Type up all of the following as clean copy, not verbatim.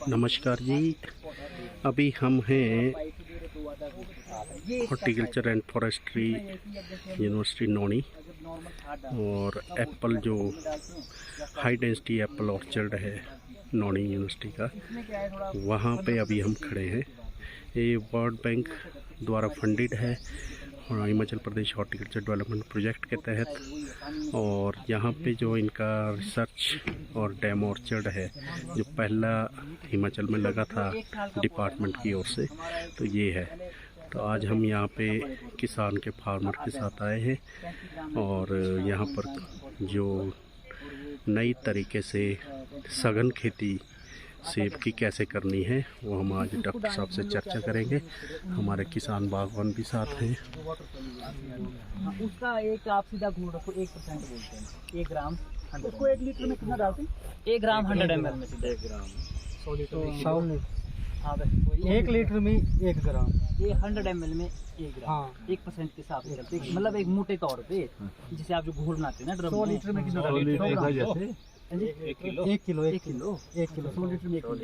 नमस्कार जी। अभी हम हैं हॉर्टिकल्चर एंड फॉरेस्ट्री यूनिवर्सिटी नौनी, और एप्पल जो हाई डेंसिटी एप्पल ऑर्चर्ड है नौनी यूनिवर्सिटी का, वहाँ पे अभी हम खड़े हैं। ये वर्ल्ड बैंक द्वारा फंडेड है Himachal Pradesh horticulture development project के तहत। और यहाँ पे जो इनका रिसर्च और डेमो ऑर्चर्ड है जो पहला हिमाचल में लगा था डिपार्टमेंट की ओर से, तो ये है। तो आज हम यहाँ पे किसान के फार्मर के साथ आए हैं, और यहाँ पर जो नई तरीके से सघन खेती सेब की कैसे करनी है वो हम आज डॉक्टर साहब से चर्चा करेंगे। हमारे किसान बागवान भी साथ हैं। उसका एक आप सीधा घूर रखो, 1% बोलते हैं, 1 ग्राम। उसको 1 लीटर में कितना डालते हैं? 1 ग्राम 100 ml में सीधा 1 ग्राम 100 लीटर। हाँ, 1 लीटर में 1 ग्राम, ये 100 ml में 1 ग्राम। हाँ, 1% के हिसाब से करते हैं, मतलब एक मोटे तौर पे, जिसे आप जो घोल बनाते हैं ना ड्रम। 100 लीटर में कितना डालते हैं? 1 किलो 100 लीटर में 1 किलो।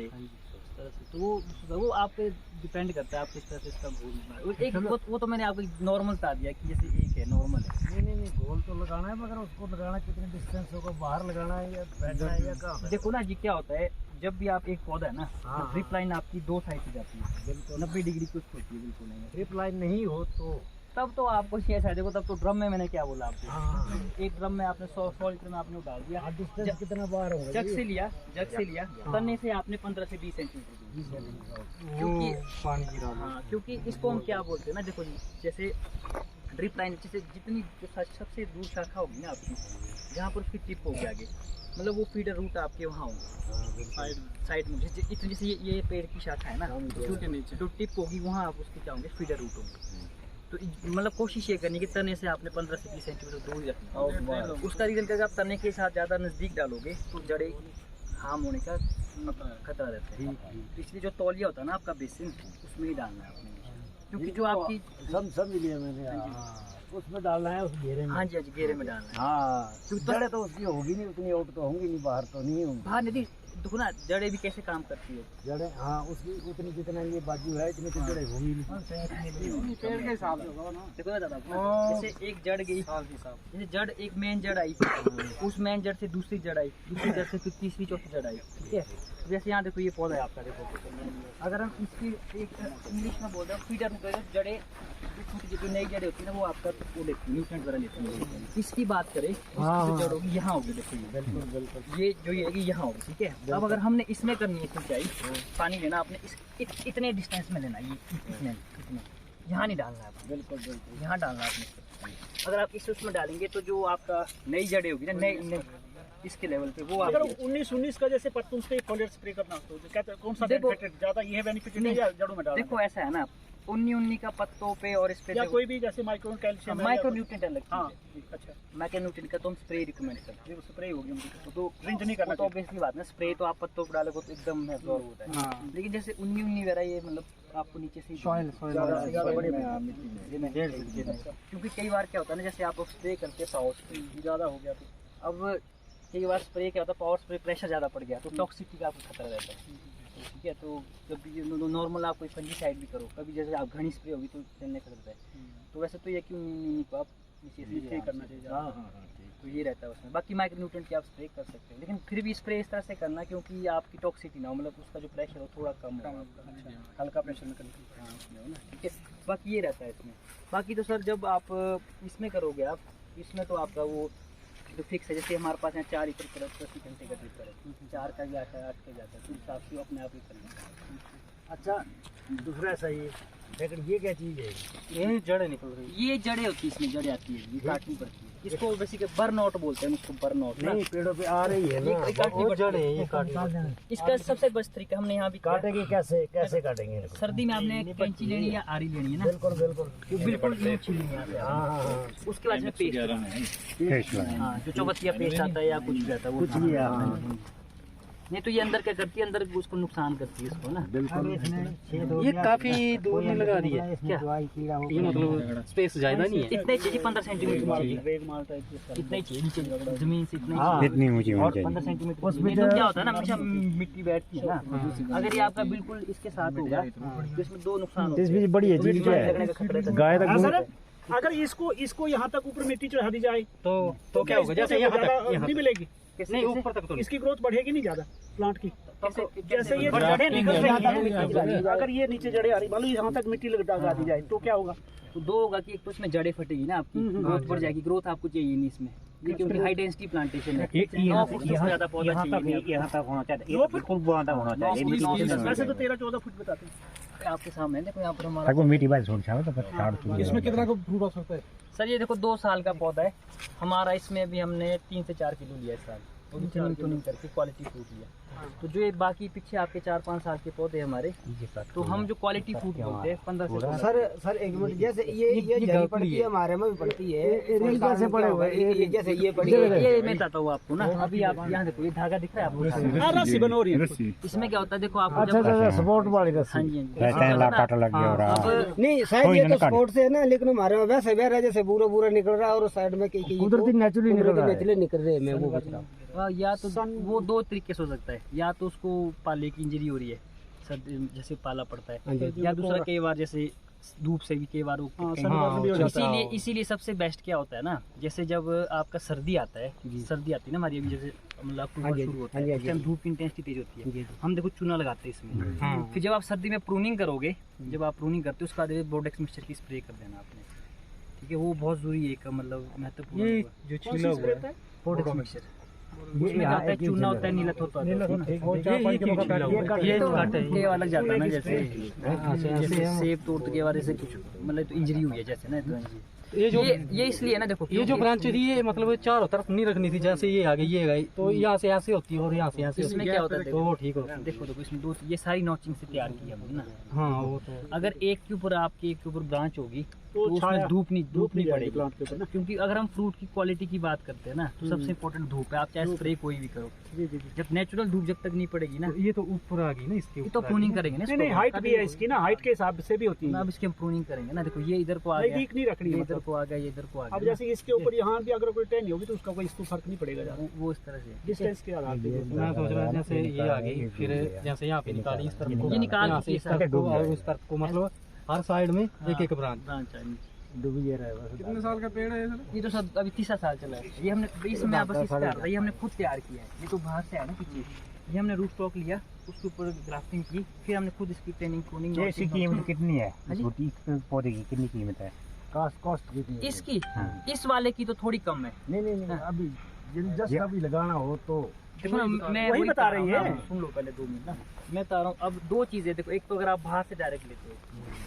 तो वो आप पे डिपेंड करता है आप किस तरह से इसका घोल। एक वो तो मैंने आपको नॉर्मल बता दिया कि जैसे एक है नॉर्मल है। नहीं घोल तो लगाना है, मगर उसको लगाना कितने डिस्टेंस होगा, बाहर लगाना है या बैठना है या कहाँ? देखो ना जी, क्या होता है जब भी आप एक पौधा है ना, ड्रिप लाइन आपकी 2 साइड से जाती है, बिल्कुल 90 डिग्री कुछ होती है, बिल्कुल नहीं। ड्रिप लाइन नहीं हो तो तब तो आपको ऐसा देखो, तब तो ड्रम में मैंने क्या बोला आपको, एक ड्रम में आपने 100 लीटर में आपने डाल दिया। डिस्टेंस कितना बार होगा? जग से लिया तने से आपने 15 से 20 सेंटीमीटर, क्योंकि पानी गिरा। हाँ, क्योंकि इसको हम क्या बोलते हैं ना, देखो जी, जैसे ड्रिप लाइन जैसे जितनी सबसे दूर शाखा होगी ना आपकी, जहाँ पर उसकी टिप होगी आगे, मतलब वो फीडर रूट आपके वहाँ होंगे साइड में, इतनी जैसे ये पेड़ की शाखा है ना, जो टिप होगी वहाँ आप उसकी क्या होंगे, फीडर रूट होंगे। तो मतलब कोशिश ये करनी कि तने से आपने 15 से 20 सेंटीमीटर दूर रखना। उसका रीजन क्या, आप तने के साथ ज़्यादा नज़दीक डालोगे तो जड़ें हार्म होने का खतरा रहता है। तो इसलिए जो तौलिया होता है ना आपका बेसिन, उसमें ही डालना है आपने, क्योंकि जो आपकी समझ लिया मैंने, उसमें डालना है, उस घेरे में। हाँ जी, घेरे में डालना है। हाँ, जड़ें तो उसकी होगी नहीं, उतनी आउट तो होंगी नहीं, बाहर तो नहीं होंगी। बाहर नहीं, देखो ना जड़ें भी कैसे काम करती है जड़ें। हाँ, उसकी उतनी जितना ये बाजू है इतनी तो जड़ें होंगी नहीं, पेड़ के हिसाब से होगा ना। देखो ना दादा, जैसे एक जड़ गई, जैसे जड़ एक मेन जड़ आई, उस मेन जड़ से दूसरी जड़ आई, दूसरी जड़ से फिर तीसरी चौथी जड़ आई, ठीक है। जैसे यहाँ देखो ये पौधा है आपका, देखो अगर हम इसकी एक इंग्लिश में बोल रहे हैं फीडर में, जड़ें जो नई जड़ें होती है ना वो आपका वो लेती है, न्यूट्रिएंट वगैरह लेती है। इसकी बात करें तो जड़ होगी यहाँ होगी, देखो बिल्कुल ये जो ये यहाँ होगी, ठीक है। अब अगर हमने इसमें करनी है सिंचाई, पानी लेना आपने इतने डिस्टेंस में लेना, ये इतने यहाँ नहीं डालना है, बिल्कुल यहाँ डालना है आपने। अगर आप इस उसमें डालेंगे तो जो आपका नई जड़ें होगी ना, नई इसके लेवल पे वो अगर 19-19 का जैसे पत्तों पे फॉलियर स्प्रे करना हो तो कहते हैं कौन सा बेनिफिट ज्यादा, ये है बेनिफिट नहीं या जड़ों में डालना? देखो ऐसा है ना, 19 का पत्तों पे और इस पे या कोई भी जैसे माइक्रो कैल्शियम माइक्रोन्यूट्रिएंट अलग। हाँ, अच्छा, माइक्रोन्यूट्रिएंट का तो हम स्प्रे रिकमेंड करते हैं। स्प्रे होगी उनकी तो ड्रिंक नहीं करना, तो ऑब्वियसली बात है, स्प्रे तो आप पत्तों पे डालोगे तो एकदम एब्जॉर्ब होता है। हाँ। लेकिन जैसे 19 वगैरह ये मतलब आपको नीचे से सॉइल क्योंकि कई बार क्या होता है ना, जैसे आप स्प्रे करते हैं पावर स्प्रे ज़्यादा हो गया, तो अब कई बार स्प्रे क्या होता है, पावर स्प्रे प्रेशर ज़्यादा पड़ गया तो टॉक्सिसिटी का आपको खतरा रहता है, ठीक है। तो कभी नॉर्मल आप कोई फंजीसाइड भी करो, कभी जैसे आप घनी स्प्रे होगी तो चलने का रहता है। तो वैसे तो ये क्यों नहीं को आप नीचे से स्प्रे करना चाहिए। हाँ, तो ये रहता है उसमें। बाकी माइक्रोन्यूट्रिएंट की आप स्प्रे कर सकते हैं, लेकिन फिर भी स्प्रे इस तरह से करना क्योंकि आपकी टॉक्सिसिटी ना हो, मतलब उसका जो प्रेशर हो थोड़ा कम हो, हल्का प्रेशर में करना, ठीक है। बाकी ये रहता है इसमें। बाकी तो सर जब आप इसमें करोगे, आप इसमें तो आपका वो जो फिक्स है, जैसे हमारे पास यहाँ 4 लीटर प्रति घंटे का ड्रिप है, 4 का भी आता है, 8 का भी आता है, तो हिसाब से अपने आप ही करना। अच्छा, दूसरा सही है, लेकिन ये क्या चीज़ है? ये जड़ें निकल रही, ये जड़ें होती है, इसमें जड़ें आती है, ये काटनी पड़ती है। इसको बेसिकली बर्नआउट बोलते हैं, उसको बर्नआउट। नहीं, पेड़ों पे आ रही है ना, ये जड़ें ये काटनी। इसका सबसे बेस्ट तरीका हमने यहाँ भी काटेंगे कैसे काटेंगे? सर्दी में आपने कैंची लेनी या आरी लेनी है ना, बिल्कुल बिल्कुल उसके बाद में पेस्ट, हाँ जो चौबतिया पेस्ट आता है या कुछ भी आता है वो, नहीं तो ये अंदर क्या करती है, अंदर उसको नुकसान करती है इसको ना। ये काफी दूर में लगा दी है क्या ये, मतलब स्पेस ज्यादा नहीं है। इतना ही चाहिए, 15 सेंटीमीटर चाहिए, इतना ही चाहिए नीचे जमीन से, इतना ही इतनी ऊंची और ऊंची 15 सेंटीमीटर। नहीं तो क्या होता है ना, हमेशा मिट्टी बैठती है ना, अगर ये आपका बिल्कुल इसके साथ होगा तो इसमें दो नुकसान होते हैं। बड़ी लगने का खतरा है। गाय हाँ, सर, तक अगर इसको यहाँ तक ऊपर मिट्टी चढ़ा दी जाए तो क्या होगा, जैसे यहाँ तक नहीं मिलेगी, नहीं ऊपर तक तो नहीं। इसकी ग्रोथ बढ़ेगी नहीं ज्यादा प्लांट की। जैसे ये बढ़ जड़ें निकल रही जाती हैं, अगर ये नीचे जड़ें आ रही, मान लो यहाँ तक मिट्टी लगा दी जाए तो क्या होगा? तो दो होगा कि एक तो इसमें जड़ें फटेगी ना आपकी, ग्रोथ बढ़ जाएगी। ग्रोथ आपको चाहिए नहीं इसमें, ये क्योंकि हाई डेंसिटी प्लांटेशन है। 9 फुट से ज्यादा पौधा चाहिए। यहाँ तक होना चाहिए, बिल्कुल बांधा होना चाहिए। वैसे तो 13-14 फुट बताते हैं। आपके सामने देखो, यहाँ पर हमारा मीठी बात छोड़ छाओ तो पत्ता इसमें कितना को फ्रूट हो सकता है? सर ये देखो 2 साल का पौधा है हमारा, इसमें भी हमने 3 से 4 किलो लिया इस साल, वो भी ट्यूनिंग करके क्वालिटी फ्रूट लिया। तो जो ये बाकी पीछे आपके 4-5 साल के पौधे हमारे, तो हम जो क्वालिटी फ्रूट बोलते हैं 15 से 16। सर एक मिनट, जैसे ये जड़ी पड़ती है, हमारे में भी पड़ती है, कैसे पड़े हुए ये, जैसे ये पड़ी है, ये मैं बताता हूँ आपको ना। अभी आप यहाँ देखो, ये धागा दिख रहा है आपको, हाँ, रस्सी बनो रही है। इसमें क्या होता है देखो आपको, जब सपोर्ट वाली रस्सी हाँ जी काट लग गया और अब नहीं शायद ये तो स्पोर्ट से है ना, लेकिन हमारे में वैसे भी है, जैसे पूरा निकल रहा है और साइड में कुदरती नेचुरली निकल रहे हैं, मैं वो बच रहा हूँ। या तो वो 2 तरीके से हो सकता है, या तो उसको पाले की इंजरी हो रही है, सर्दी जैसे पाला पड़ता है, या दूसरा कई बार जैसे धूप से भी कई बार इसीलिए सबसे बेस्ट क्या होता है ना, जैसे जब आपका सर्दी आता है, सर्दी आती है ना हमारी, अभी जैसे मतलब अक्टूबर शुरू होता है, उस टाइम धूप की इंटेंसिटी तेज होती है, हम देखो चूना लगाते हैं इसमें। फिर जब आप सर्दी में प्रूनिंग करोगे, जब आप प्रूनिंग करते हो उसके बाद बोर्डेक्स मिक्सचर की स्प्रे कर देना आपने, ठीक है, वो बहुत जरूरी है, एक मतलब महत्वपूर्ण। ये जो छीला हुआ है बोर्डेक्स मिक्सचर, उसमें क्या होता है, चूना होता है, नीलत होता है, ये वाला जाता है ना, जैसे सेब तोड़ के वाले से कुछ मतलब तो इंजरी हुई है जैसे ना, तो ये इसलिए ना देखो, ये जो ब्रांच थी ये मतलब चारों तरफ नहीं रखनी थी, जैसे ये आ गई ये गई, तो यहाँ से ऐसे होती है और यहाँ से ऐसे, इसमें क्या होता है तो ठीक होता है। देखो इसमें 2 ये सारी नॉचिंग से तैयार की है हमने ना। हाँ वो तो अगर एक के ऊपर आपके एक के ऊपर ब्रांच होगी तो उसमें धूप नहीं पड़ेगी प्लांट के ऊपर ना, क्योंकि अगर हम फ्रूट की क्वालिटी की बात करते हैं ना, तो सबसे इम्पोर्टेंट धूप है। आप चाहे स्प्रे कोई भी करो, जब नेचुरल धूप जब तक नहीं पड़ेगी ना, ये तो ऊपर आ गई ना, इसके ये तो प्रूनिंग करेंगे ना। नहीं हाइट भी है इसकी ना, हाइट के हिसाब से भी होती है। अब इसके हम प्रूनिंग करेंगे ना, देखो ये इधर को आ गया, नजदीक नहीं रखनी है, इधर को आ गया, ये इधर को आ अब गया। जैसे इसके ऊपर यहाँ भी अगर कोई टेन होगी तो उसका कोई इसको फर्क नहीं पड़ेगा ज्यादा, वो इस तरह से डिस्टेंस के आधार पे। मैं सोच रहा जैसे ये आ गई, फिर जैसे यहाँ पे निकाली इस तरफ को, ये निकाल यहाँ से इस तरफ को और उस तरफ को, मतलब हर साइड में एक ब्रांच। कितने साल का पेड़ है सर? ये तो सब अभी 3 साल चला है, ये हमने इसमें बस इस तैयार था, ये हमने खुद तैयार किया है, ये तो बाहर से है ना पीछे, ये हमने रूट स्टॉक लिया, उसके ऊपर ग्राफ्टिंग की, फिर हमने खुद इसकी ट्रेनिंग प्रूनिंग। इसकी कीमत कितनी है? छोटी पौधे की कितनी कीमत है? कॉस्ट कितनी है? इसकी इस वाले की तो थोड़ी कम है। नहीं अभी जस्ट अभी लगाना हो तो देखो ना, मैं वही बता रही है। सुन लो पहले 2 मिनट ना, मैं बता रहा हूँ। अब 2 चीजें देखो, एक तो अगर आप बाहर से डायरेक्ट लेते हो,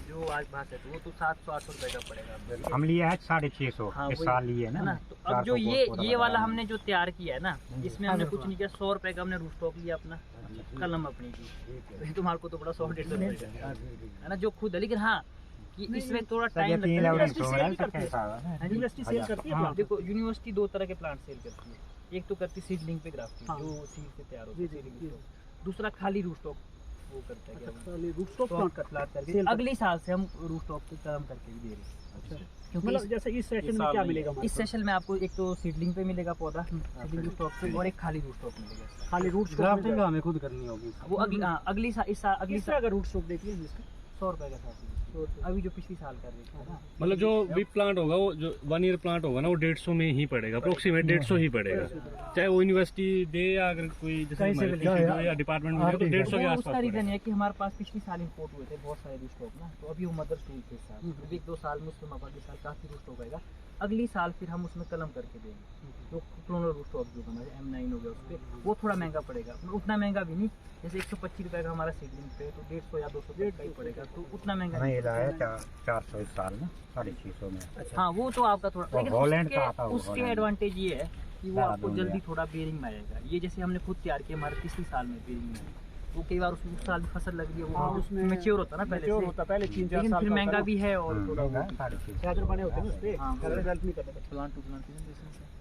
जो आज बाहर से, तो वो तो 700-800 रुपए का पड़ेगा। हम लिए है 650 हाँ, इस साल लिए है ना। तो अब जो ये वाला हमने जो तैयार किया है ना, इसमें हमने कुछ नहीं किया, 100 रुपए का हमने रूट स्टॉक लिया अपना, कलम अपनी की, तो ये तुम्हारे को तो बड़ा 100-150 रुपए का है ना, जो खुद है। लेकिन हाँ कि इसमें थोड़ा टाइम लगता है। यूनिवर्सिटी सेल करती है। देखो यूनिवर्सिटी 2 तरह के प्लांट सेल करती है, एक तो करती सीडलिंग पे ग्राफ्टिंग, जो सीड से तैयार होता है, दूसरा खाली रूट स्टॉक वो करता है, रूट स्टॉक प्लांट करके अगले साल से हम रूट स्टॉक पे कलम करके भी दे रहे हैं। मतलब जैसे इस सेशन में क्या मिलेगा? इस सेशन में आपको एक तो सीडलिंग पे मिलेगा पौधा, सीडलिंग रूट स्टॉक पे, और एक खाली रूट स्टॉक मिलेगा। खाली रूट ग्राफ्टिंग हमें खुद करनी होगी, वो अगली साल अगर रूट स्टॉक देख लीजिए इसका 100 रुपए का था अभी जो पिछली साल कर रहे थे ना। मतलब जो भी प्लांट होगा, वो जो 1 ईयर प्लांट होगा ना, वो 150 में ही पड़ेगा, अप्रोक्सीमेट 150 ही पड़ेगा, चाहे वो यूनिवर्सिटी दे या अगर कोई जैसे या डिपार्टमेंट में, तो 150 के आसपास। उसका रीजन है कि हमारे पास पिछली साल इंपोर्ट हुए थे बहुत सारे रूट स्टॉक ना, तो अभी वो मदर स्टूल के साथ अभी 1-2 साल में उसमें अगले साल काफी रूट स्टॉक आएगा। अगली साल फिर हम उसमें कलम करके देंगे, जो क्लोनल रूट स्टॉक जो हमारे M9 हो गया, उस पर वो थोड़ा महंगा पड़ेगा, उतना महंगा भी नहीं, जैसे 125 रुपए का हमारा सीडलिंग पे, तो 150 या 200 रुपए का ही पड़ेगा, तो उतना महंगा नहीं। 400 इस साल में, 650 में। हाँ वो तो आपका थोड़ा, लेकिन उसके एडवांटेज ये है कि वो आपको जल्दी थोड़ा बेरिंग में आएगा। ये जैसे हमने खुद तैयार किया, हमारे पिछले साल में बेरिंग में, वो कई बार उस साल भी फसल लग रही है, वो उसमें मैच्योर होता है ना पहले से, पहले 3-4 लेकिन साल फिर महंगा भी है और थोड़ा चादर बने होते हैं उस पे, हेल्प नहीं करता प्लांट टू प्लांट।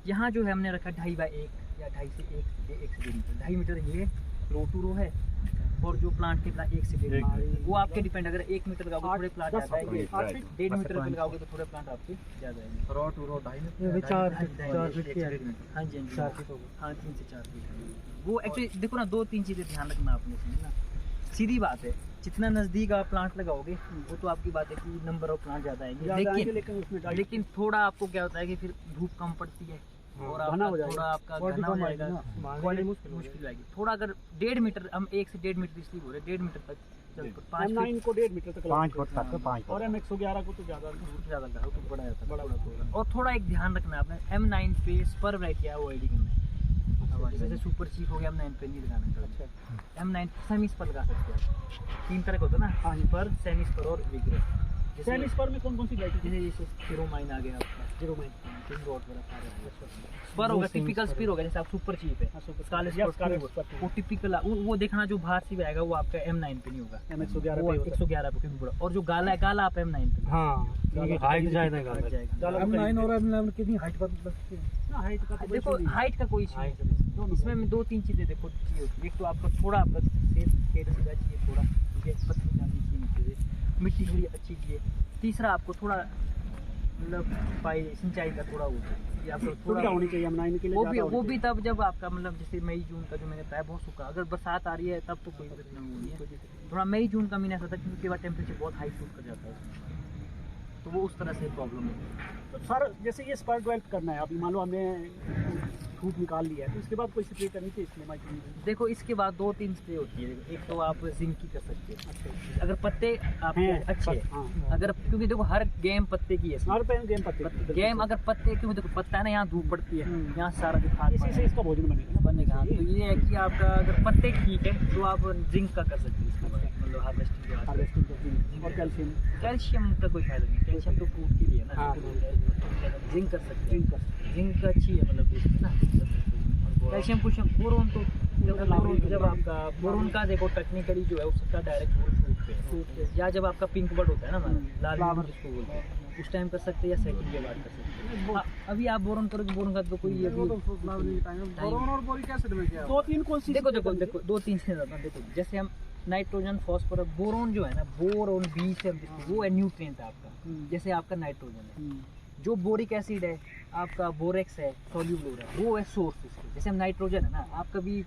यहाँ जो है हमने रखा 2.5 बाय 1 या 2.5 से 1 से 1.5 मीटर, 2.5 मीटर ये रो टू रो है, और जो प्लांट के प्लांट 1 से 1.5 मीटर, वो आपके डिपेंड। अगर 1 मीटर लगाओगे थोड़े प्लांट ज्यादा आएंगे, 1.5 मीटर पे लगाओगे तो थोड़े प्लांट आपके ज्यादा आएंगे। रो टू रो 2.5 4 फीट की। हाँ जी, 4 फीट हाँ 3 से 4 फीट। वो एक्चुअली देखो ना, 2-3 चीजें ध्यान रखना आपने इसमें ना। सीधी बात है, जितना नजदीक आप प्लांट लगाओगे वो तो आपकी बात है कि नंबर ऑफ प्लांट ज्यादा आएंगे, लेकिन थोड़ा आपको क्या होता है कि फिर धूप कम पड़ती है और आपका थोड़ा आपका घना हो जाएगा, क्वालिटी मुश्किल आएगी थोड़ा। अगर 1.5 मीटर, हम 1 से 1.5 मीटर इसलिए बोल रहे, 1.5 मीटर तक, 9 को 1.5 मीटर तक 5 फुट तक 5 और M111 को तो ज्यादा लगा तो बड़ा जाता है, बड़ा। और थोड़ा एक ध्यान रखना है आपने, M9 पे स्पर वैरायटी है अवॉइड करना है। जैसे सुपर चीफ हो गया, M9 पे नहीं लगाना। अच्छा, M9 सेमी स्पर लगा सकते हैं। 3 तरह का होता है ना, स्पर, सेमी स्पर और विग्रस। सेमी स्पर में कौन कौन सी वैरायटी? जैसे जीरोमाइन आ गया आपका, जीरोमाइन किंग रॉड वाला स्पर होगा, टिपिकल स्पर होगा। जैसे आप सुपर चीफ है, स्कारलेट स्पर, वो टिपिकल वो देखना जो बाहर से भी आएगा वो आपका M9 पे नहीं होगा, M111 पे क्योंकि बड़ा। और जो गाला है, गाला आप M9 पे। हां, हाइट ज्यादा है M9 और M11 कितनी हाइट पर लगती है ना? हाइट का तो देखो, हाइट का कोई इशू नहीं। इसमें 2-3 चीजें देखो चाहिए होती है। एक तो आपका थोड़ा आपका खेत सीधा चाहिए, थोड़ा ठीक है, पत्ती जानी चाहिए नीचे से, मिट्टी थोड़ी अच्छी चाहिए। तीसरा आपको थोड़ा मतलब सिंचाई का थोड़ा होता है, थोड़ा होनी चाहिए M9 के लिए। वो भी तब जब आपका मतलब जैसे मई जून का जो मैंने बताया बहुत सूखा, अगर बरसात आ रही है तब तो कोई दिक्कत नहीं है। थोड़ा मई जून का महीना ऐसा था क्योंकि बाद टेम्परेचर बहुत हाई शूट कर जाता है, तो वो उस तरह से प्रॉब्लम है। तो सर जैसे ये स्पर डेवलप करना है, अभी मान लो हमने धूप निकाल लिया है, तो इसके बाद कोई स्प्रे करनी चाहिए इसमें माइक्रो? देखो, इसके बाद 2-3 स्प्रे होती है। एक तो आप जिंक की कर सकते हैं अगर पत्ते आपके अच्छे हैं। अगर क्योंकि देखो हर गेम पत्ते की है, हर गेम पत्ते गेम अगर पत्ते, क्योंकि देखो पत्ता है ना, यहाँ धूप पड़ती है, यहाँ सारा खाद इसी से इसका भोजन बनेगा। तो ये है कि आपका अगर पत्ते ठीक है तो आप जिंक का कर सकते हैं इसके बाद, मतलब हार्वेस्टिंग और कैल्शियम का कोई फायदा नहीं। कैल्शियम तो फूड के लिए ना, जिंक कर सकते हैं। जिंक अच्छी है मतलब ना, कैल्शियम कुछ बोरोन तो जब आपका बोरोन का देखो टेक्निकली जो है उसका डायरेक्ट फ्रूट पे, या जब आपका पिंक बर्ड होता है ना, लाल जिसको बोलते हैं, उस टाइम कर सकते हैं, या सेकंड के बाद कर सकते हैं। अभी आप बोरोन करोगे, बोरोन का तो कोई बोरोन और बोरिक एसिड में क्या? 2-3 कौन सी? देखो 2-3 से ज्यादा। देखो जैसे हम नाइट्रोजन, फॉस्फोरस, बोरोन जो है ना, बोरोन बी से वो है न्यूट्रिएंट है आपका, जैसे आपका नाइट्रोजन है। जो बोरिक एसिड है आपका, बोरेक्स है, सोल्यूबल है, वो है सोर्स इसके। जैसे हम नाइट्रोजन है ना, आप कभी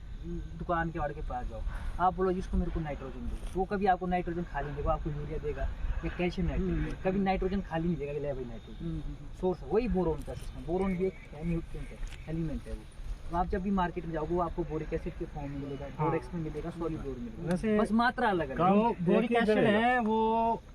दुकान के वाले के पास जाओ, आप बोलो जिसको मेरे को नाइट्रोजन दो, वो कभी आपको नाइट्रोजन खाली नहीं देगा, आपको यूरिया देगा या कैल्शियम नाइट्रोजन, कभी नाइट्रोजन खाली नहीं देगा कि ले भाई नाइट्रोजन। सोर्स वही बोरोन का सिस्टम। बोरोन भी एक न्यूट्रिएंट है, एलिमेंट है वो। तो आप जब भी मार्केट में जाओगे वो आपको बोरिक एसिड के फॉर्म में मिलेगा, बोरेक्स में मिलेगा, सोल्यूबल में मिलेगा, बस मात्रा अलग अलग। जो बोरिक एसिड है वो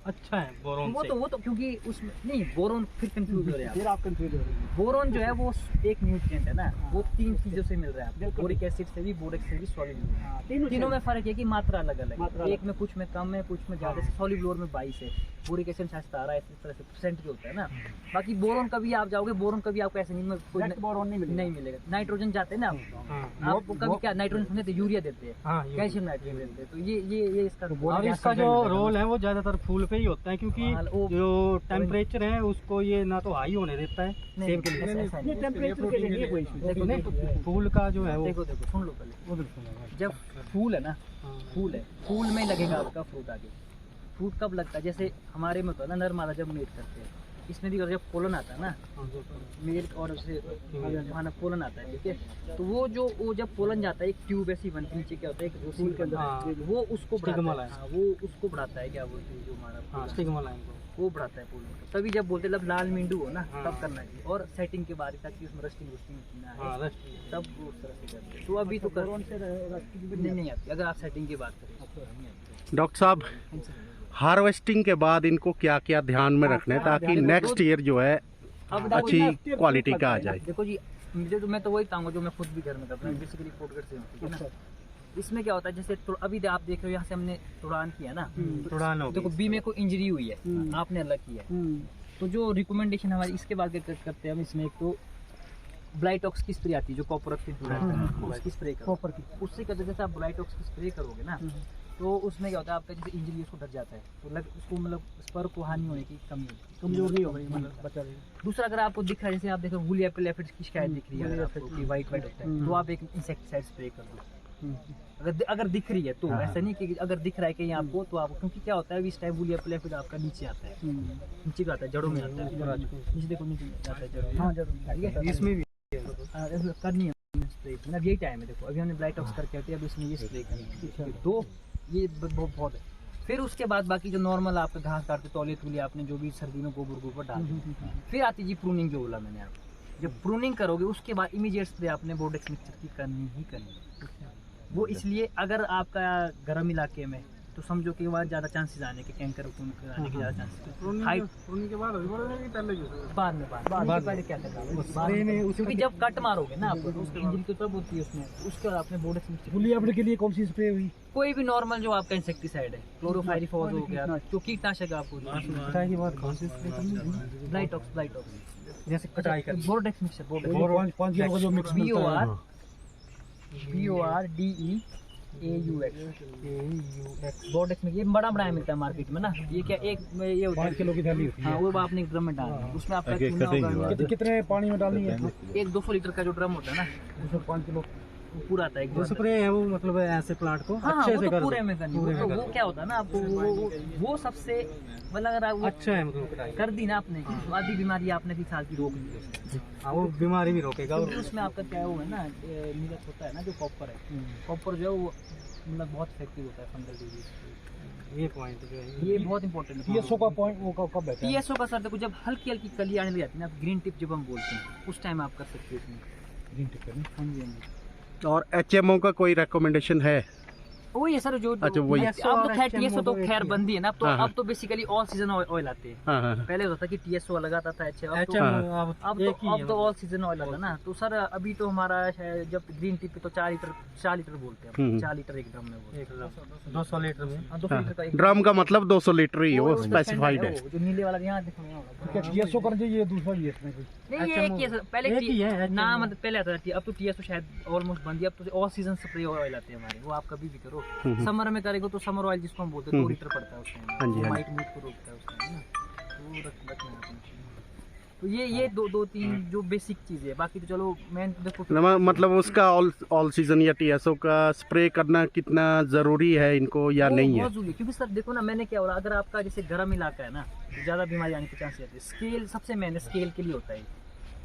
अच्छा है बोरोन से। वो तो क्योंकि उसमें नहीं, बोरोन फिर कंफ्यूज हो रहे हैं फिर आप कंफ्यूज हो रहे हैं। बोरोन जो है वो एक न्यूट्रिएंट है ना, वो 3 चीजों से मिल रहा है, बोरिक एसिड से भी, बोरेक्स से भी, सोल्यूबल। तीनों में फर्क है कि मात्रा अलग अलग है, एक में कुछ में कम है, कुछ में ज्यादा। सोल्यूबल में 22 है, बोरिक एसिड 17 है, इस तरह से परसेंट के होता है ना। बाकी बोरोन कभी आप जाओगे, बोरोन कभी आपको ऐसे नहीं, बोरोन नहीं मिलेगा। नाइट्रोजन जाते हैं ना आपको, कभी क्या नाइट्रोजन सुनते तो यूरिया देते हैं, कैल्शियम नाइट्रोजन देते हैं। तो ये इसका और इसका जो रोल है वो ज्यादातर फूल पे ही होता है, क्योंकि जो टेम्परेचर है उसको ये ना तो हाई होने देता है सेब के लिए, टेम्परेचर के लिए कोई इशू फूल का जो है वो। देखो सुन लो पहले, जब फूल है ना, फूल में लगेगा आपका फ्रूट आगे। फ्रूट कब लगता है? जैसे हमारे में होता है ना, नर मादा जब मेट करते हैं, इसमें भी जब पोलन आता है ना, मेल और उससे माना पोलन आता है, ठीक है। तो वो जब पोलन जाता है, एक ट्यूब ऐसी बनती है नीचे, क्या होता है, एक फूल के अंदर वो उसको बढ़ाता है, वो उसको बढ़ाता है, क्या बोलते हैं जो हमारा स्टिग्मा लाइन वो बढ़ाता है पोलन। तभी जब बोलते जब लाल मींडू हो ना, तब करना चाहिए, और सेटिंग के बाद ताकि उसमें रस्टिंग ना आए, तब वो उस तरह से करते हैं। तो अभी तो नहीं आती अगर आप सेटिंग की बात करें। डॉक्टर साहब, हार्वेस्टिंग के बाद इनको क्या क्या ध्यान में रखना है ताकि नेक्स्ट ईयर जो है अच्छी क्वालिटी का आ जाए? देखो जी, मुझे तो मैं तो वही कहूँगा जो मैं खुद भी घर में करता हूँ, बेसिकली फूडगर से है ना। इसमें क्या होता है, जैसे अभी आप देख रहे हो यहाँ से हमने तुड़ान किया ना, देखो बीमे को इंजरी हुई है, आपने अलग किया, तो जो रिकमेंडेशन हमारी इसके बाद करते हैं हम, इसमें एक तो ब्लाइटॉक्स की स्प्रे आती है जो कॉपर की उसकी स्प्रे करो, उससे क्या जैसे आप ब्लाइटॉक्स की स्प्रे करोगे ना, तो उसमें क्या होता है आपका जैसे इंजरी उसको डर जाता है, तो उसको मतलब स्पर को हानि होने की कमजोर नहीं हो रही, मतलब बचा रहेगा। दूसरा अगर आपको दिख रहा है, जैसे आप देखो वुली एपिल एफिड्स की शिकायत दिख रही है आपको कि वाइट होता है, तो आप एक इंसेक्टिसाइड स्प्रे कर दो, अगर दिख रही है तो ऐसा नहीं कि अगर दिख रहा है कहीं आपको तो आप, क्योंकि क्या होता है इस टाइम वूली एप्पल फिर आपका नीचे आता है, नीचे का आता है, जड़ों में आता है, नीचे देखो नीचे आता है जड़ों में। हाँ जड़ों में इसमें भी करनी है स्प्रे, मतलब यही टाइम है। देखो अभी हमने ब्लाइट ऑक्स करके आते हैं, अब इसमें ये स्प्रे करनी है, दो ये बहुत है। फिर उसके बाद बाकी जो नॉर्मल आपका घास काटते तौलिए तुलिए आपने जो भी सर्दी में गोबर डाल दिया। फिर आती जी प्रूनिंग, जो बोला मैंने आपको, जब प्रूनिंग करोगे उसके बाद इमीडिएट स्प्रे आपने बोर्डेक्स मिक्सचर की करनी ही करनी है। वो इसलिए अगर आपका गर्म इलाके में तो समझो कि वहाँ ज़्यादा चांसेस आने के कैंकर आने के ज़्यादा चांसेस हाइट के बाद बाद में पहले क्या करना, क्योंकि जब कट मारोगे ना आप तो उसकी इंजन की तब होती है उसमें, उसके बाद आपने बोर्डेक्स मिक्सचर वूली एप्पल के लिए कौन सी स्प्रे हुई? कोई भी नॉर्मल जो आपका इंसेक्टिसाइड है, क्लोरोफायरिफॉस हो गया, जो कीटनाशक आपको ब्लाइटॉक्स जैसे कटाई कर बोर्डेक्स मिक्सचर, 5 किलो का जो मिक्स BORDEX बोर्डेक्स में ये बड़ा मिलता है मार्केट में ना, ये क्या एक ये होता है 5 किलो की थैली होती हाँ, वो आपने एक ड्रम में डालना है, उसमें आपका चूना होगा, कितने पानी में डालनी है? एक 200 लीटर का जो ड्रम होता है ना, उसमें 5 किलो वो पूरा आता है एक जो ड्रम। स्प्रे है वो मतलब ऐसे प्लांट को हाँ, अच्छे वो से तो कर पूरे में करनी है, तो वो क्या होता है ना आपको वो सबसे मतलब अगर आप वो अच्छा है मतलब कटाई। कर दी ना आपने, तो आधी बीमारी आपने भी साल की रोक ली उसमें। हाँ वो बीमारी भी रोकेगा। और क्योंकि उसमें आपका क्या वो है ना नीरस होता है ना, जो कॉपर है, कॉपर जो है वो मतलब बहुत इफेक्टिव होता है फंगल डिजीज। ये पॉइंट जो है ये बहुत इंपॉर्टेंट है। TSO का पॉइंट वो कब बैठा है? TSO का सर देखो जब हल्की हल्की कली आने लग जाती है ना, ग्रीन टिप जब हम बोलते हैं उस टाइम आप कर सकते हो इसमें। ग्रीन टिप करनी। हाँ जी हाँ जी, और HMO का कोई रिकमेंडेशन है? वही है सर जो अच्छा, वही। अब तो खैर TSO तो खैर बंदी है ना, अब तो हाँ, हाँ। अब तो बेसिकली ऑल सीजन ऑयल आते हैं। हाँ हाँ पहले होता था कि TSO अलग आता था, अच्छा अब तो ऑल सीजन ऑयल आता ना। तो सर अभी तो हमारा जब ग्रीन टी पे तो 4 लीटर बोलते हैं, 4 लीटर एक ड्रम में बोलते हैं। 200 लीटर में 200 लीटर का एक ड्रम का मतलब 200 लीटर ही, वो वो स्पेसिफाइड है। वो जो नीले वाला यहाँ दिखाना होगा। क्या TSO कर ये दूसरा भी है इसमें कोई? नहीं ये एक ही है सर, पहले एक ही है, नाम मतलब पहले आता था, अब तो TSO शायद ऑलमोस्ट बंद है। अब तो ऑल सीजन स्प्रे ऑयल आते हैं हमारे, वो आप कभी भी करो। समर में करेंगे तो समर ऑयल जिसको हम बोलते हैं 2 लीटर पड़ता है उस टाइम। हाँ जी, हाँ जी। वाइट मीट को रोकता है उस टाइम ना, तो वो रखना है अपने। तो ये दो तीन जो बेसिक चीज़ है, बाकी तो चलो मैं देखो मतलब उसका ऑल सीजन या TSO का स्प्रे करना कितना जरूरी है इनको या नहीं है? बहुत जरूरी, क्योंकि सर देखो ना मैंने क्या बोला, अगर आपका जैसे गर्म इलाका है ना तो ज़्यादा बीमारी आने के चांस रहते हैं। स्केल सबसे मेन स्केल के लिए होता है,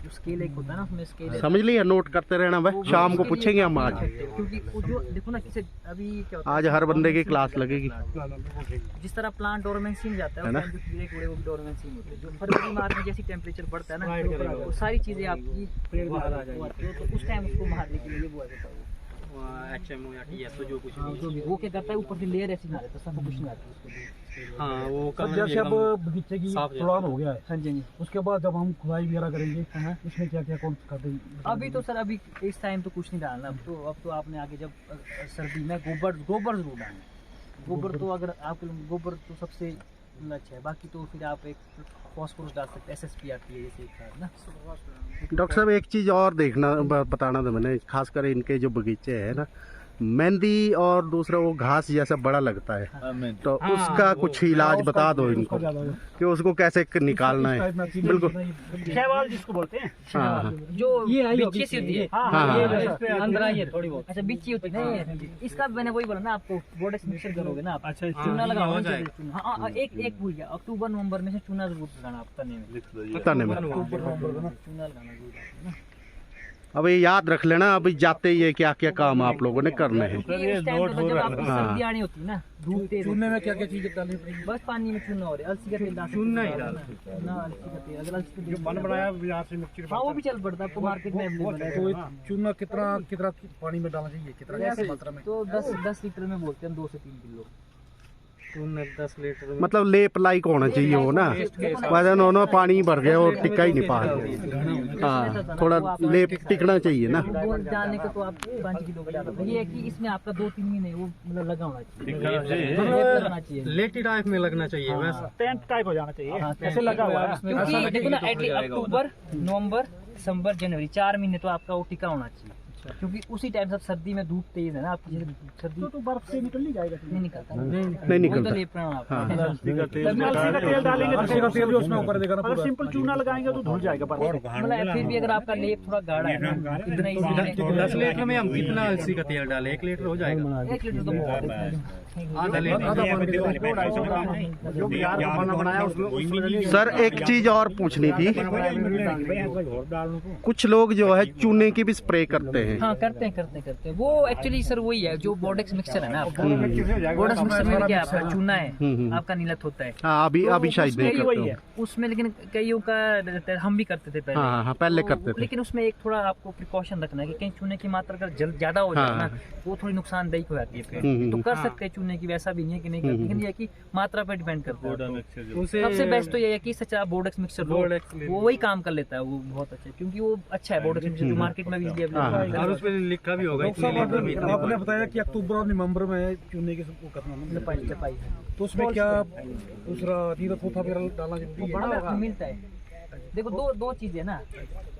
जो स्केल एक होता है ना उसमें स्केल समझ लिया, नोट करते रहना भाई, शाम को उसके लिए पूछेंगे हम आज। क्योंकि वो जो देखो ना किसे अभी क्या होता है, आज हर बंदे की क्लास लगेगी। जिस तरह प्लांट डोरमेंसी में जाता है, ना? उस टाइम जो कीड़े कूड़े वो भी डोरमेंसी में होते हैं। जो फरवरी मार्च में जैसी टेम्परेचर बढ़ता है ना, वो सारी चीजें आपकी बाहर आ जाएगी, तो उस टाइम उसको मारने के लिए वो आ जाता है। HMO या TSO जो कुछ हाँ, जो भी वो क्या करता है ऊपर से लेयर ऐसी बना देता है, सब कुछ नहीं आता उसको। हाँ वो सर जैसे अब बगीचे की साफ तुड़ान हो गया है, हाँ जी हाँ जी। उसके बाद जब हम खुदाई वगैरह करेंगे इसमें क्या क्या कौन कर देंगे? अभी तो सर अभी इस टाइम तो कुछ नहीं डालना, अब तो आपने आगे जब सर्दी में गोबर जरूर डालना। गोबर तो अगर आप गोबर तो सबसे अच्छा है, बाकी तो फिर आप एक फॉस्फोरस डाल सकते हैं, SSP आती है जैसे एक खाद ना। डॉक्टर साहब एक चीज़ और देखना बताना था मैंने, खासकर इनके जो बगीचे है ना, मेहंदी और दूसरा वो घास जैसा बड़ा लगता है, तो उसका कुछ इलाज बता दो इनको कि उसको कैसे निकालना है। बिल्कुल शैवाल जिसको बोलते हैं। हाँ जो ये बिच्छी सी होती है, हाँ, ये अंदर आई है थोड़ी बहुत, अच्छा बिच्छी होती है ना, इसका मैंने वही बोला ना आपको, बोर्डेक्स मिक्सचर करोगे ना आप, अच्छा चूना लगाओ चूना। हाँ एक भूल गया, अक्टूबर नवंबर में से चूना जरूर लगाना आप तने में, तने में। अक्टूबर नवंबर में चूना लगाना जरूर है। अब ये याद रख लेना, अभी जाते ही है क्या क्या काम आप लोगों ने करने हैं। जब आपको सर्दी आनी होती है ना, धूप तेज चूने में क्या क्या चीजें डालनी पड़ेगी? बस पानी में चूना और अलसी का तेल डाल चूना ही डालना ना, अलसी का तेल अगर अलसी का तेल बन बनाया यहाँ से मिक्सचर। हाँ वो भी चल पड़ता है, आपको मार्केट में अवेलेबल है। तो चूना कितना कितना पानी में डालना चाहिए, कितना मात्रा में? तो 10 लीटर में बोलते हैं 2 से 3 किलो। 10 लीटर में मतलब लेप लाइक होना चाहिए वो ना, वजन होना पानी भर गया और टिका ही नहीं पा रहा। हाँ थोड़ा लेप टिकना चाहिए ना। जाने को तो आप 5 किलो का डाल, ये है कि इसमें आपका 2-3 महीने वो मतलब लगा होना चाहिए, लेटी टाइप में लगना चाहिए बस, टेंट टाइप हो जाना चाहिए, हाँ, ऐसे लगा हुआ है। क्योंकि देखो ना अक्टूबर नवंबर दिसंबर जनवरी 4 महीने तो आपका वो टिका होना चाहिए। क्योंकि उसी टाइम सब सर्दी में धूप तेज है ना आपकी, सर्दी तो बर्फ से निकल नहीं जाएगा? नहीं निकलता, नहीं निकलता। तो लेप रहे हो आप। अलसी का तेल डालेंगे, अलसी का तेल भी उसमें ऊपर देगा ना। अगर सिंपल चूना लगाएंगे तो धुल जाएगा बर्फ। मतलब फिर भी अगर आपका लेप थोड़ा गाढ़ा है ना, इतना ही 10 लीटर में हम कितना अलसी का तेल डालें? 1 लीटर हो जाएगा। 1 लीटर तो बहुत है। आधा लीटर। जो बिहार का खाना बनाया उसमें सर एक चीज और पूछनी थी, कुछ लोग जो है चूने की भी स्प्रे करते हैं। हाँ करते हैं वो एक्चुअली सर वही है जो बोर्डेक्स मिक्सचर है ना आपका। बोर्डेक्स मिक्सचर में क्या है, आपका चूना है, आपका नीलत होता है। हाँ अभी शायद नहीं करते हो। उसमें लेकिन कईयों का रहता है, हम भी करते थे पहले। हाँ पहले तो करते थे। लेकिन उसमें एक थोड़ा आपको प्रिकॉशन रखना है कि कहीं चूने की मात्रा अगर ज्यादा हो जाए ना, वो थोड़ी नुकसानदायक हो जाती है फिर। तो कर सकते हैं चूने की, वैसा भी नहीं है कि नहीं करते, लेकिन ये है कि मात्रा पर डिपेंड करता है। सबसे बेस्ट तो ये है कि सच्चा बोर्डेक्स मिक्सचर वो वही काम कर लेता है, वो बहुत अच्छा है, क्योंकि वो अच्छा है बोर्डेक्स मिक्सचर जो मार्केट में भी अवेलेबल और उस पे लिखा भी होगा इतने लीटर में इतने। आपने बताया कि अक्टूबर और नवंबर में चूने के सबको करना है। तो उसमें क्या दूसरा नीरत होता वगैरह डालना जरूरी है? बड़ा मिलता है। देखो दो चीजें ना,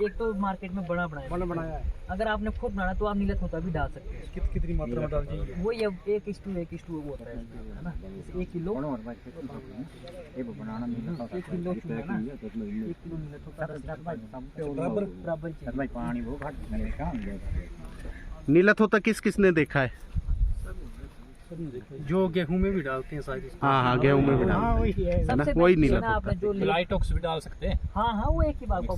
एक तो मार्केट में बड़ा बनाया है, अगर आपने खुद बनाना तो आप नीलत होता भी डाल सकते हैं। कितनी मात्रा में डाल चाहिए? वो ये 1:1 वो होता है ना, 1 किलो 1 किलो चूना ना, 1 किलो नीलत होता है बराबर। नीलत होता किसने देखा है? जो गेहूं में भी डालते हैं शायद इसको। हाँ गेहूं में भी डालते हैं, सबसे वही बेस्ट नीलत ना आपने जो लाइटॉक्स भी डाल सकते हैं। हाँ वो एक ही बात को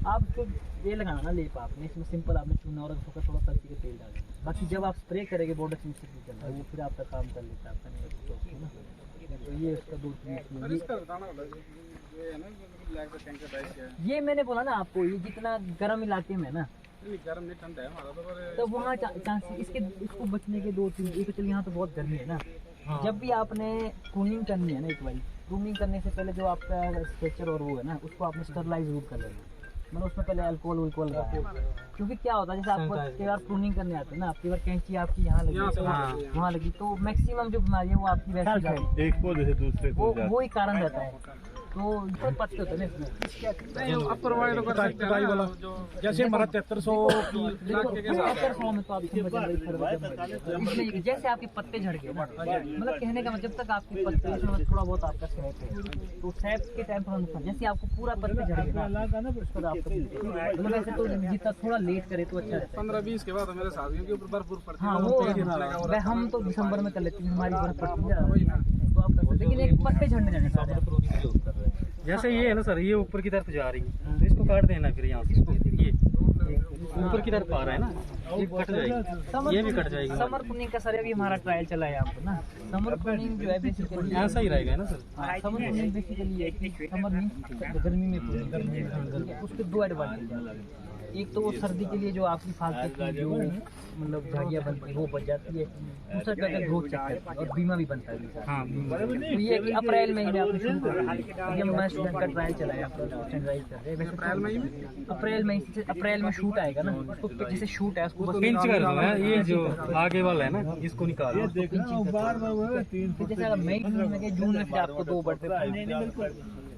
आप जो ये लगाना ना लेप आपने, इसमें सिंपल आपने चूना और थोड़ा सर्दी का तेल डाल, बाकी जब आप स्प्रे करेंगे बोर्डेक्स मिक्सचर वो फिर आपका काम कर लेता है आपका। तो ये उसका 2-3 ये मैंने बोला ना आपको, ये जितना गर्म इलाके में ना, गर्म नहीं ठंडा है हमारा तो वहाँ चांसेस इसको बचने के 2-3, एक तो यहाँ तो बहुत गर्मी है ना। जब भी आपने प्रूनिंग करनी है ना, एक बार प्रूनिंग करने से पहले जो आपका स्ट्रेचर और वो है ना, उसको आपने स्टरलाइज जरूर कर लेना, मतलब उसमें पहले अल्कोहल क्योंकि क्या होता है जैसे आपको कई बार प्रूनिंग करने आते हैं ना, आपकी बार कैंची आपकी यहाँ लगी वहाँ लगी, तो मैक्सिमम जो बीमारियाँ वो आपकी वैसी है, एक पौधे से दूसरे वो ही कारण रहता है। तो बहुत पत्ते होते हैं इसमें अपर वाला जैसे हमारा 7300 में तो आप इसमें जैसे आपके पत्ते झड़ गए ना, मतलब कहने का मतलब जब तक आपके पत्ते इसमें थोड़ा बहुत आपका सैप है तो सैप के टाइम थोड़ा नुकसान, जैसे आपको पूरा पत्ते झड़ गए ना उसको आपको मतलब वैसे तो जितना थोड़ा लेट करे तो अच्छा रहता है। 15-20 के बाद मेरे शादियों के ऊपर बर्फ पड़ती है। हाँ वो हम तो दिसंबर में कर लेते हैं, हमारी बर्फ पड़ती है तो आप कर सकते, लेकिन एक पत्ते झड़ने जाने का जैसे ये है ना सर, ये ऊपर की तरफ जा रही है तो इसको काट देना फिर यहाँ से, इसको ये ऊपर की तरफ आ रहा है ना, ये कट जाएगी, ये भी कट जाएगी। समर प्रूनिंग का सर अभी हमारा ट्रायल चला है यहाँ पर ना। समर प्रूनिंग जो है बेसिकली ऐसा ही रहेगा ना सर। समर प्रूनिंग बेसिकली है कि समर मीन गर्मी में प्रूनिंग, उसके 2 एडवांटेज हैं। एक तो वो सर्दी के लिए जो आपकी फालतू की जो मतलब झाड़ियाँ बनती है वो बच जाती है, दूसरा क्या है ग्रोथ चेक करती है और बीमा भी बनता है। हाँ तो ये है कि अप्रैल में ही आपने शुरू कर दिया, मैं स्टूडेंट का ट्रायल चला है आपको स्टैंडर्डाइज कर रहे हैं वैसे अप्रैल में शूट आएगा ना, उसको जैसे शूट है उसको बस पिंच कर दो ना, ये जो आगे वाला है ना इसको निकाल दो। जैसे अगर मई में जून में फिर आपको 2 बर्थडे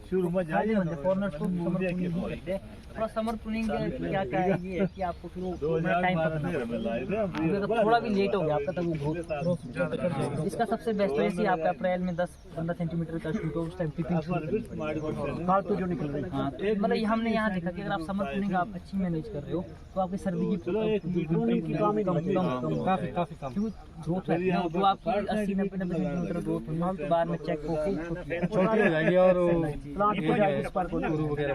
शुरू में जाए फॉरनर्स को समर प्रूनिंग करते हैं। थोड़ा समर प्रूनिंग क्या है ये है कि आपको फिर टाइम पता थोड़ा भी लेट हो गया आपका तब वो ग्रोथ। इसका सबसे बेस्ट है जैसे आपका अप्रैल में 10-15 सेंटीमीटर का शूट हो उस टाइम टिपिंग फालतू जो निकल रही है। हाँ तो मतलब हमने यहाँ देखा कि अगर आप समर प्रूनिंग आप अच्छी मैनेज कर रहे हो तो आपकी सर्दी की काफी ग्रोथ है जो आपकी 80-90 सेंटीमीटर ग्रोथ होगी बाद में चेक होकर छोटी हो जाएगी और प्लांट हो जाएगी, इस पर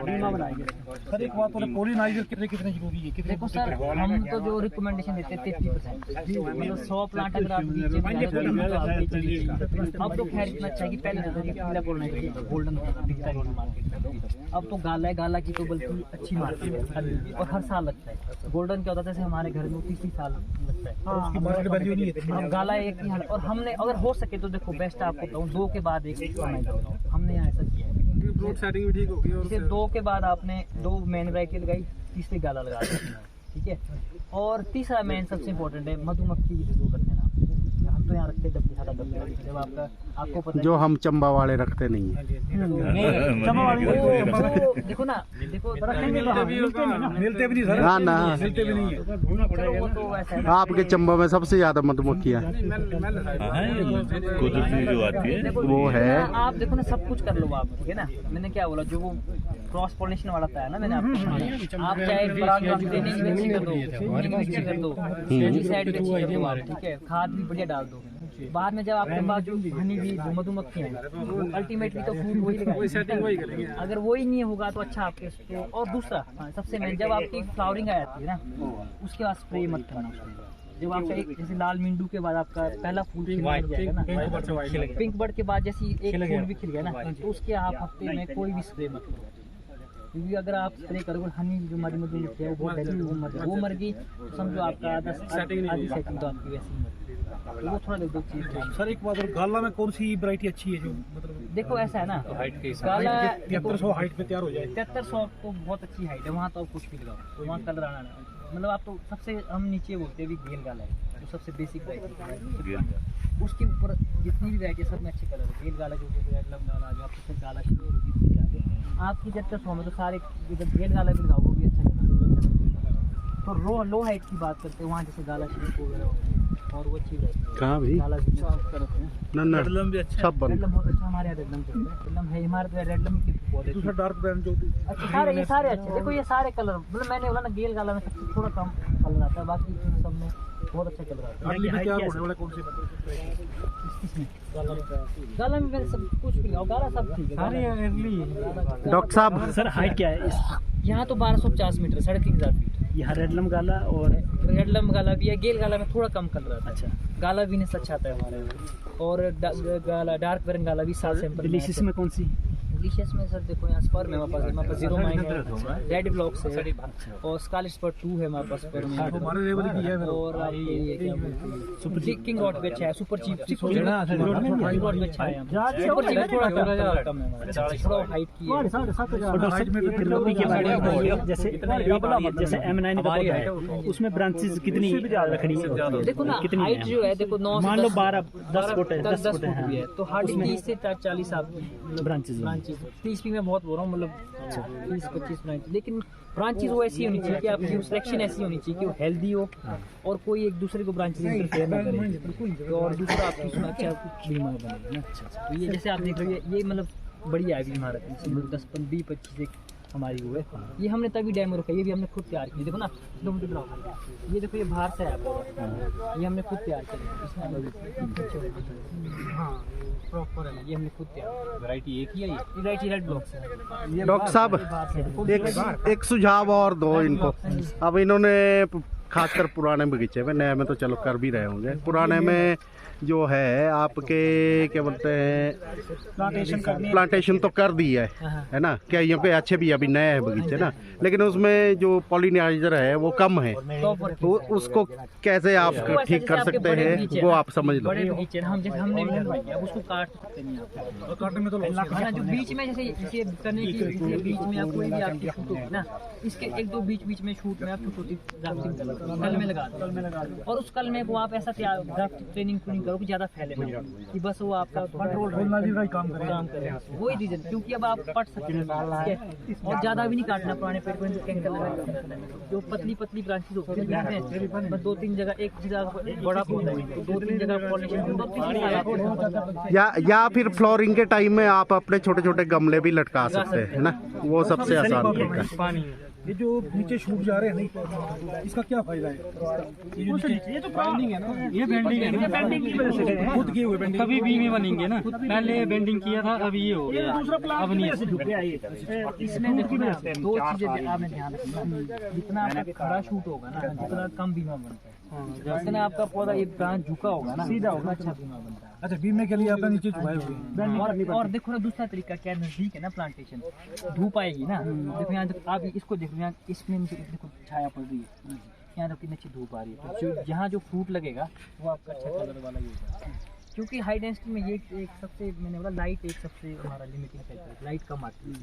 बीमा बनाएंगे। सर एक बात बोले पोलिनाइजर कितने जरूरी है? देखो सर हम तो जो रिकमेंडेशन देते हैं 33%, मतलब 100 प्लांट अगर आप नीचे अब तो खैर इतना अच्छा है कि पहले पीला पोलिनाइजर गोल्डन दिखता है मार्केट में, अब तो गाला की तो बल्कि अच्छी मार्केट है और हर साल लगता है। गोल्डन क्या होता है जैसे हमारे घर में 30 साल लगता है, उसकी मार्केट वैल्यू नहीं है। अब गाला एक ही और हमने अगर हो सके तो देखो बेस्ट आपको बताऊँ 2 के बाद 1 हमने यहाँ ऐसा किया है, ग्रोथ सेटिंग भी ठीक होगी और जैसे 2 के बाद आपने 2 मेन वैरायटी लगाई, तीसरी गाला लगा देना, ठीक है। और तीसरा मेन सबसे इम्पोर्टेंट है मधुमक्खी की जरूरत है ना, हम तो यहाँ रखते हैं डब्बे, सारा डब्बे जब आपको पता जो हम चंबा वाले रखते नहीं है। देखो ना, देखो मिलते भी नहीं सर, ना ना, मिलते भी नहीं है। वो तो वैसा है। आपके चंबा में सबसे ज्यादा मधुमक्खियाँ कुदरती जो आती है देखो, वो है। आप देखो ना, सब कुछ कर लो आप, ठीक है ना। मैंने क्या बोला, जो वो क्रॉस पॉलिनेशन वाला था ना, मैंने आपको आप चाहे परागण ट्रेनिंग मिक्स कर दो, मिक्स कर दो, साइड मिक्स कर दो आप, ठीक है, खाद भी बढ़िया डाल दो। बाद में जब आपके पास जो हनी भी जो मधुमक्खियाँ हैं, अल्टीमेटली तो फूड वही लगाएंगे। अगर वही नहीं होगा तो अच्छा आपके तो। और दूसरा सबसे मेन, जब आपकी फ्लावरिंग आ जाती है ना, उसके बाद स्प्रे मत करना उसमें। जब आपका एक जैसे लाल मिंडू के बाद आपका पहला फूल खिल जाएगा ना, पिंक बर्ड के बाद जैसे एक फूल भी खिल गया ना, तो उसके आप हफ्ते में कोई भी स्प्रे मत करो। क्योंकि अगर आप स्प्रे करोगे, हनी जो मधुमक्खी है वो बहुत डेडली, वो मर गई तो समझो आपका आधी सेटिंग तो आपकी वैसी ही मर गई। तो वो थोड़ा देखो चीज। सर एक बात और, गाला में कौन सी वैरायटी अच्छी है जो मतलब देखो ऐसा है ना, गाला 7300 हाइट पे तैयार हो जाए? 7300 तो बहुत अच्छी हाइट है, वहाँ तो आप कुछ भी लगाओ, वहाँ कलर आना है। मतलब आप तो सबसे हम नीचे बोलते हैं भी गेल गाला है, तो सबसे बेसिक वैरायटी। उसके ऊपर जितनी भी वैरायटी सब में अच्छे कलर है। गेल गाला जो रेडलम गाला आ गया, आपको फिर गाला शुरू होगी आगे आपकी 7300 में तो सारे जब गेल गाला भी लगाओ वो भी अच्छा कलर। तो लो हाइट की बात करते हैं, वहाँ जैसे गाला शुरू वगैरह और वो अच्छी रहती है। कहाँ भी गाला भी करते हैं। ना सब बंद। रेडलम बहुत अच्छा, हमारे यहाँ रेडलम चलता है। रेडलम है हमारे तो रेडलम की पौधे। दूसरा डार्क ब्रांड जो अच्छा सारे ये सारे अच्छे। देखो ये सारे कलर, मतलब मैंने बोला ना, गेल गाला में सबसे थोड़ा कम कलर आता है, बाकी सब में बहुत अच्छा कलर आता है। अर्ली में तैयार होने वाला कौन से इसमें गाला में मैंने सब कुछ भी लगाओ, गाला सब ठीक है। डॉक्टर साहब, सर हाइट क्या है? यहाँ तो 1250 मीटर, 3500 फीट। यहाँ रेडलम गाला और रेडलम गाला भी है, गेल गाला में थोड़ा कम कलर आता है। अच्छा, गाला भी नहीं अच्छा आता है हमारे यहाँ। और गाला डार्क वेरन गाला भी 7 सैंपल। डिलीशियस में कौन सी? डिलीशियस में सर देखो यहाँ स्पर्म है हमारे पास 0 माइन है, रेड ब्लॉक्स है और स्कारलेट स्पॉट 2 है हमारे पास स्पर्म में। हमारे लेवल की है। और आपके ये क्या बोलते हैं, सुपर किंग रॉड भी अच्छा है, सुपर चीप किंग रॉड भी अच्छा है। सुपर चीप थोड़ा कम है हमारे, थोड़ा हाइट की है। हाइट में फिलोपी के बारे में जैसे M9 का पौधा है, उसमें ब्रांचेस कितनी रखनी है? देखो ना हाइट जो है, देखो 9 मान लो 12-10 फुट है, 10 फुट भी है, तो हार्ड 30 से 40 आपकी ब्रांचेस। 30 भी मैं बहुत बोल रहा हूँ, मतलब 30-25 ब्रांच। लेकिन ब्रांचेस वो ऐसी होनी चाहिए कि आपकी सिलेक्शन ऐसी होनी चाहिए कि वो हेल्दी हो और कोई एक दूसरे को ब्रांचेस इंटरफेयर ना करे, और दूसरा आपकी उसमें अच्छा बीमा बने ना। तो ये जैसे आप देख रहे हो, ये मतलब बढ़िया है इमारत, 10-20-25 हमारी वो है। ये हमने तभी डेमो रखा, ये भी हमने खुद तैयार किया। देखो ना, ये देखो, ये बाहर से है, ये हमने खुद तैयार किया। हाँ प्रॉपर है, ये हमने खुद तैयार। वैरायटी एक ही है, ये वैरायटी रेड ब्लॉक्स है। डॉक्टर साहब, एक सुझाव और दो इनको। अब इन्होंने खासकर पुराने बगीचे में, नए में तो चलो कर भी रहे होंगे, पुराने में जो है आपके क्या बोलते हैं, प्लांटेशन तो कर दी है ना, क्या यहाँ पे अच्छे भी अभी नए हैं बगीचे ना, लेकिन उसमें जो पॉलिनाइजर है वो कम है, तो उसको कैसे आप ठीक कर सकते हैं वो आप समझ लो। बड़े बगीचे हम जैसे हमने भी बनवाई है, उसको काट सकते नहीं आप, काटने में तो हाँ, जो बीच में जैसे करने की बीच में आप कोई भी आपकी शूट होगी ना, इसके 1-2 बीच में शूट में आप छोटी ग्राफ्टिंग कल में लगा दो, और उस कल में वो आप ऐसा ग्राफ्टिंग ट्रेनिंग करो कि ज्यादा फैले ना, कि बस वो आपका कंट्रोल काम करे। वही रीजन, क्योंकि अब आप पट सकते हैं और ज्यादा भी नहीं काटना, पुराने पेड़ को कैंकर लगा, जो पतली ब्रांचेस होती है बस 2-3 जगह, एक जगह बड़ा पौधा है 2-3 जगह पॉलिनेशन, या फिर फ्लोरिंग के टाइम में आप अपने छोटे छोटे गमले भी लटका सकते हैं ना, वो सबसे आसान तरीका है। ये जो नीचे शूट जा रहे हैं नहीं, इसका क्या फायदा है? ये तो बेंडिंग है ना, ये बेंडिंग है, ये बेंडिंग की वजह से खुद किए हुए बेंडिंग, कभी भी बनेंगे ना, पहले बेंडिंग किया था, अभी ये हो गया, दूसरा प्लान अब नहीं। इसमें देखो ना, 2 चीजें आपने ध्यान रखना, जितना आपका खड़ा शूट होगा ना, जितना कम बीमा बनता है, जितना आपका पौधा ये ब्रांच झुका होगा ना, सीधा होगा, अच्छा बीमा बनता है। अच्छा, बीमे के लिए आपने नीचे झुकाए हुए हैं। और देखो ना, दूसरा तरीका क्या, नजदीक है ना प्लांटेशन, धूप आएगी ना, देखो यहाँ आप इसको देखो, यहाँ इसमें देखो छाया पड़ रही है, यहाँ देखो कितनी अच्छी धूप आ रही है, तो जहाँ जो फ्रूट लगेगा वो आपका अच्छा कलर वाला ही होगा। क्योंकि हाई डेंसिटी में ये एक सबसे, मैंने बोला लाइट एक सबसे हमारा लिमिटिंग फैक्टर है, लाइट कम आती है,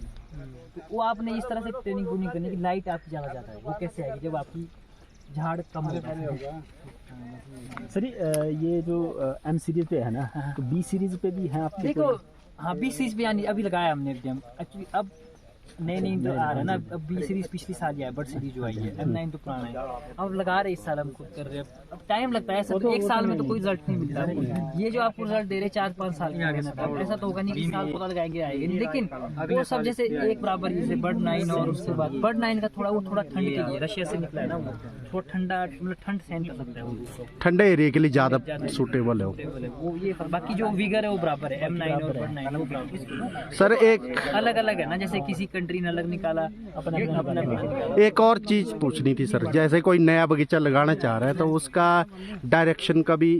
तो वो आपने इस तरह से ट्रेनिंग करनी कि लाइट आपकी ज़्यादा जाता है। वो कैसे आएगी, जब आपकी झाड़ कम होगा। सर ये जो एम सीरीज पे है ना, तो बी सीरीज पे भी है आपके? देखो हाँ, बी सीरीज भी यानी अभी लगाया हमने एक्चुअली। अब नई तो आ रहा है ना, अब बी सीरीज पिछली साल आया, बर्ड सीरीज जो आई है, M9 तो पुराना है। अब लगा रहे इस साल हम खुद कर रहे हैं। अब टाइम लगता है, सब एक साल में तो कोई रिजल्ट नहीं मिलता। ये जो आपको रिजल्ट दे रहे 4-5 साल के आगे ना, ऐसा तो होगा नहीं कि साल पता लगाएंगे आएंगे, लेकिन वो सब जैसे एक बराबर, जैसे बर्ड 9 और उसके बाद बर्ड 9 का थोड़ा ठंड के लिए, रशिया से निकला है ना, वो थोड़ा ठंडा, मतलब ठंड सहन कर सकता है वो, ठंडे एरिया के लिए ज़्यादा सूटेबल है वो ये। बाकी जो विगर है वो बराबर है, M9 और बर्ड 9 वो बराबर। सर एक अलग अलग है ना, जैसे किसी कंट्री ने अलग निकाला, अपना एक और चीज़ पूछनी थी सर, जैसे कोई नया बगीचा लगाना चाह रहा है तो उसका डायरेक्शन का भी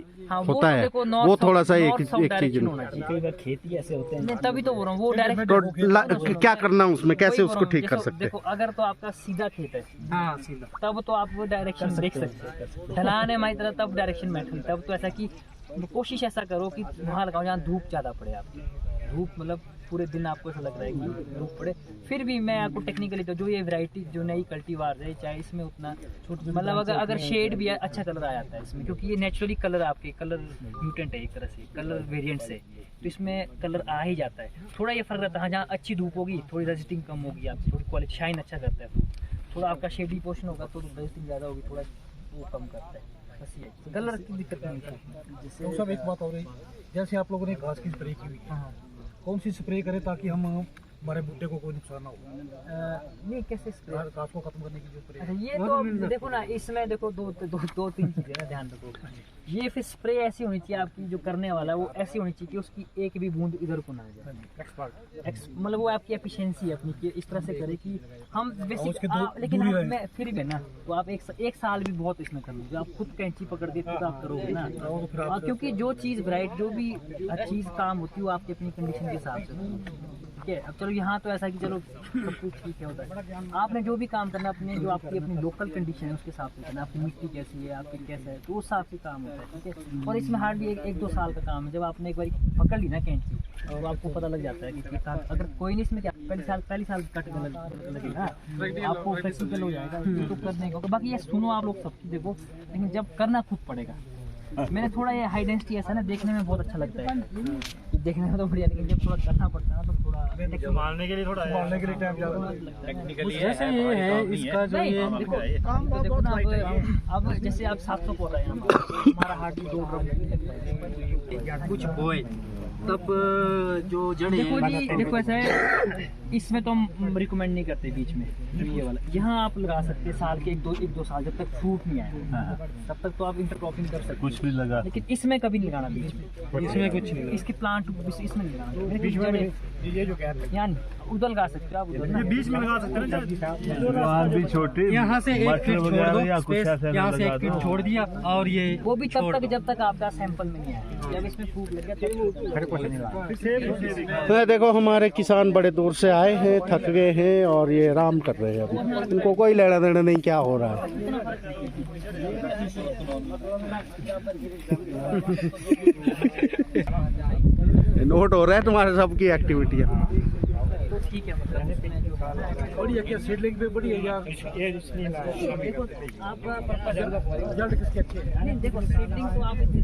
होता है, वो थोड़ा सा एक चीज कई बार खेती ऐसे होते हैं। तभी तो बोल रहा हूँ वो डायरेक्ट। तो क्या करना उसमें, कैसे उसको ठीक कर सकते हैं? देखो अगर तो आपका सीधा खेत है, हाँ सीधा, तब तो आप वो डायरेक्शन देख सकते हैं। ढलान है हमारी तरह, तब डायरेक्शन मैटर। तब तो ऐसा कि कोशिश ऐसा करो कि वहाँ लगाओ जहाँ धूप ज़्यादा पड़े आपकी। धूप मतलब पूरे दिन आपको ऐसा लग रहा है कि धूप पड़े। फिर भी मैं आपको टेक्निकली तो जो ये वैरायटी जो नई कल्टीवार है, चाहे इसमें उतना छोटी, मतलब अगर शेड भी है, अच्छा कलर आ जाता है इसमें, क्योंकि ये नेचुरली कलर आपके कलर म्यूटेंट है एक तरह से, कलर वेरिएंट से, तो इसमें कलर आ ही जाता है। थोड़ा ये फर्क रहता है, जहाँ अच्छी धूप होगी थोड़ी रेजिस्टिंग कम होगी आपकी, थोड़ी क्वालिटी शाइन अच्छा करता है। थोड़ा आपका शेडी पोर्शन होगा तो रेजिस्टिंग ज़्यादा होगी, थोड़ा वो कम करता है। बस ये कलर की दिक्कत नहीं है। तो सब एक बात हो रही, जैसे आप लोगों ने घास की स्प्रे की हुई, कौन सी स्प्रे करें ताकि हम हमारे बूटे को कोई नुकसान ना हो? ये कैसे स्प्रे, घास को खत्म करने की जो स्प्रे। अच्छा ये तो देखो ना, इसमें देखो दो तीन चीजें ना ध्यान रखो। ये फिर स्प्रे ऐसी होनी चाहिए आपकी जो करने वाला है, वो ऐसी होनी चाहिए कि उसकी एक भी बूंद इधर को ना जाए। मतलब वो आपकी एफिशिएंसी है अपनी, कि इस तरह से करे कि हम बेसिक, लेकिन मैं फिर भी ना, तो आप एक साल भी बहुत इसमें कर लो, आप खुद कैंची पकड़ के खुद आप करोगे ना, क्योंकि जो चीज़ ब्राइट, जो भी चीज़ काम होती है वो आपकी अपनी कंडीशन के हिसाब से। ठीक है, अब चलो यहाँ तो ऐसा कि चलो सब कुछ ठीक है होता है, आपने जो भी काम करना अपने, जो आपकी अपनी लोकल कंडीशन है उसके हिसाब से करना। आपकी मिट्टी कैसी है, आपकी कैसा है, तो उस हिसाब से काम होता है। ठीक है, और इसमें हार्डली एक 2 साल का काम है। जब आपने एक बार पकड़ ली ना कैंची, और आपको पता लग जाता है कि अगर कोई नहीं इसमें क्या पहली साल कट लगेगा, आपको फ्लेक्सिबल हो जाएगा तो करने का। बाकी ये सुनो आप लोग सब देखो, लेकिन जब करना खुद पड़ेगा। मैंने थोड़ा ये हाई डेंसिटी ऐसा ना देखने में बहुत अच्छा लगता है, देखने में तो बढ़िया, लेकिन जब थोड़ा करना पड़ता है ना तो थोड़ा संभालने के लिए टाइम ज़्यादा टेक्निकली जैसे ये है इसका जो ये देखो ना, अब जैसे आप 700 पौधा है हमारा, हार्डली 2 ड्रम कुछ बोए, तब जो जड़ें देखो ऐसा है, इसमें तो हम रिकमेंड नहीं करते बीच में ये वाला। यहाँ आप लगा सकते हैं साल के एक दो साल, जब तक फ्रूट नहीं आए तब तक तो आप इंटरक्रॉपिंग कर सकते, कुछ भी लगा, लेकिन इसमें कभी नहीं लगाना बीच में, इसमें कुछ नहीं, इसके प्लांट इसमें नहीं लगाना बीच में। ये जो यानी उधर लगा सकते हो आप, उधर बीच में लगा सकते हैं भी छोटे, यहाँ से 1 फीट छोड़ दो, यहाँ से 1 फीट छोड़ दिया, और ये वो भी तब तक जब तक आपका सैंपल में नहीं आया। जब इसमें फ्रूट लग गया तो देखो हमारे किसान बड़े दूर से आए हैं, थक गए हैं और ये आराम कर रहे हैं। अभी इनको कोई लेना देना नहीं क्या हो रहा है। नोट हो रहा है तुम्हारे सबकी एक्टिविटियाँ। तो ठीक है, मतलब बढ़िया, क्या सीडलिंग पे बढ़िया यार। देखो आपका रिजल्ट किसके अच्छे हैं? नहीं, देखो सीडलिंग तो आप रिजल्ट